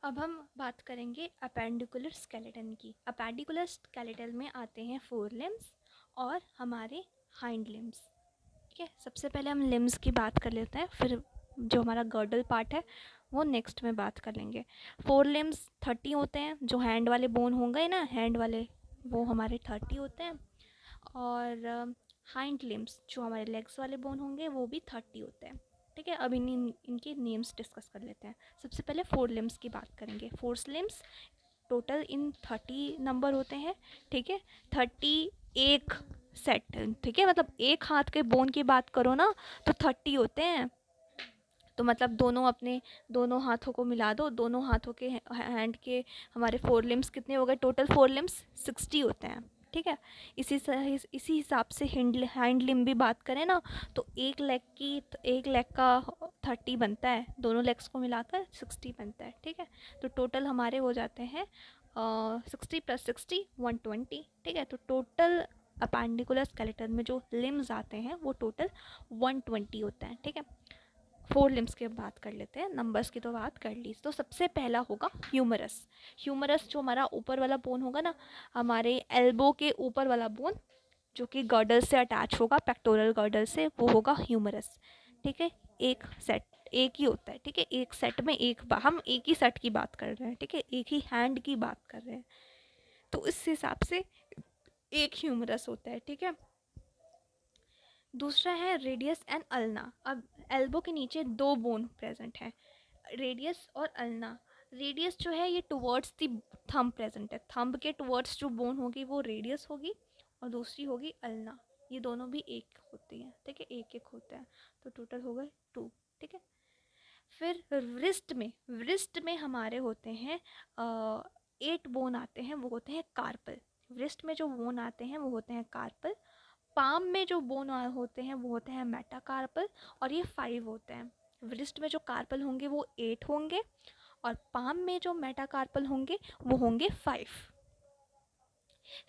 अब हम बात करेंगे अपेंडिकुलर स्केलेटन की। अपेंडिकुलर स्केलेटन में आते हैं फोर लिम्स और हमारे हाइंड लिम्स। ठीक है, सबसे पहले हम लिम्स की बात कर लेते हैं, फिर जो हमारा गर्डल पार्ट है वो नेक्स्ट में बात कर लेंगे। फोर लिम्स 30 होते हैं, जो हैंड वाले बोन होंगे ना, हैंड वाले वो हमारे 30 होते हैं। और हाइंड लिम्स जो हमारे लेग्स वाले बोन होंगे वो भी 30 होते हैं। ठीक है, अब इनके नेम्स डिस्कस कर लेते हैं। सबसे पहले फोर लिम्स की बात करेंगे। फोर लिम्स टोटल इन 30 नंबर होते हैं। ठीक है, 30 एक सेट, ठीक है, मतलब एक हाथ के बोन की बात करो ना तो 30 होते हैं। तो मतलब दोनों हाथों को मिला दो, दोनों हाथों के हैंड के हमारे फोर लिम्स कितने हो गए? टोटल फोर लिम्स 60 होते हैं। ठीक है, इसी हिसाब से हैंड लिम्ब भी बात करें ना तो एक लेग का 30 बनता है, दोनों लेग्स को मिलाकर 60 बनता है। ठीक है, तो टोटल हमारे हो जाते हैं 60 + 60 120। ठीक है, तो टोटल अपेंडिकुलर स्केलेटन में जो लिम्स आते हैं वो टोटल 120 होते हैं। ठीक है, फोर लिम्स की बात कर लेते हैं, नंबर्स की तो बात कर ली। तो सबसे पहला होगा ह्यूमरस। ह्यूमरस जो हमारा ऊपर वाला बोन होगा ना, हमारे एल्बो के ऊपर वाला बोन जो कि गर्डल से अटैच होगा, पेक्टोरल गर्डल से, वो होगा ह्यूमरस। ठीक है, एक ही होता है। ठीक है, एक सेट में हम एक ही सेट की बात कर रहे हैं। ठीक है, एक ही हैंड की बात कर रहे हैं, तो इस हिसाब से एक ह्यूमरस होता है। ठीक है, दूसरा है रेडियस एंड अल्ना। अब एल्बो के नीचे दो बोन प्रेजेंट हैं, रेडियस और अल्ना। रेडियस जो है ये टुवर्ड्स दी थंब प्रेजेंट है, थंब के टुवर्ड्स जो बोन होगी वो रेडियस होगी, और दूसरी होगी अल्ना। ये दोनों भी एक होती हैं। ठीक है, एक एक होता है, तो टोटल हो गए 2। ठीक है, फिर रिस्ट में हमारे होते हैं 8 बोन आते हैं, वो होते हैं कार्पल। रिस्ट में जो बोन आते हैं वो होते हैं कार्पल। पाम में जो बोन होते हैं वो होते हैं मेटाकार्पल, और ये 5 होते हैं। रिस्ट में जो कार्पल होंगे वो 8 होंगे, और पाम में जो मेटाकार्पल होंगे वो होंगे 5।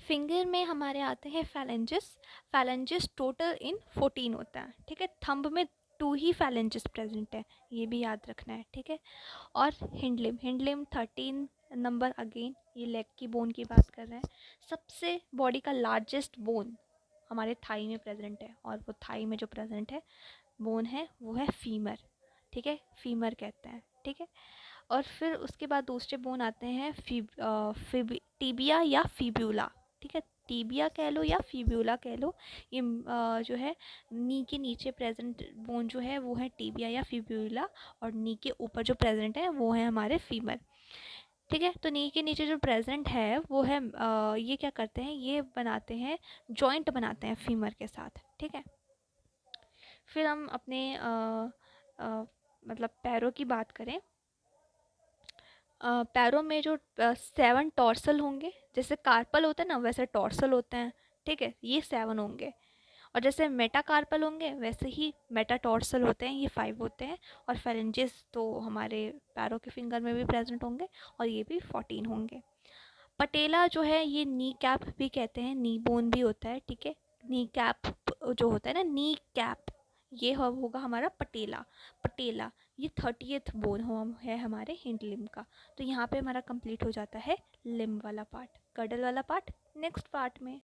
फिंगर में हमारे आते हैं फैलेंजेस। फैलेंजेस टोटल इन 14 होता है। ठीक है, थंब में 2 ही फैलेंजेस प्रेजेंट है, ये भी याद रखना है। ठीक है, और हिंडलिम 13 नंबर, अगेन ये लेग की बोन की बात कर रहे हैं। सबसे बॉडी का लार्जेस्ट बोन हमारे थाई में प्रेजेंट है, और वो थाई में जो प्रेजेंट है बोन है वो है फीमर। ठीक है, फीमर कहते हैं। ठीक है, और फिर उसके बाद दूसरे बोन आते हैं टीबिया या फिब्यूला। ठीक है, टीबिया कह लो या फिब्यूला कह लो, ये जो है नी के नीचे प्रेजेंट बोन जो है वो है टीबिया या फिब्यूला, और नी के ऊपर जो प्रेजेंट है वो है हमारे फीमर। ठीक है, तो नी के नीचे जो प्रेजेंट है वो है ये क्या करते हैं, ये बनाते हैं, जॉइंट बनाते हैं फीमर के साथ। ठीक है, फिर हम अपने मतलब पैरों की बात करें। पैरों में जो 7 टॉर्सल होंगे, जैसे कार्पल होते हैं ना वैसे टॉर्सल होते हैं। ठीक है, ये 7 होंगे, और जैसे मेटाकार्पल होंगे वैसे ही मेटाटॉर्सल होते हैं, ये 5 होते हैं। और फेरेंजेस तो हमारे पैरों के फिंगर में भी प्रेजेंट होंगे, और ये भी 14 होंगे। पटेला जो है ये नी कैप भी कहते हैं, नी बोन भी होता है। ठीक है, नी कैप जो होता है ना, नी कैप, ये होगा हमारा पटेला। पटेला ये 30th बोन है हमारे हिंड लिम्ब का। तो यहाँ पे हमारा कंप्लीट हो जाता है लिम्ब वाला पार्ट। गर्डल वाला पार्ट नेक्स्ट पार्ट में।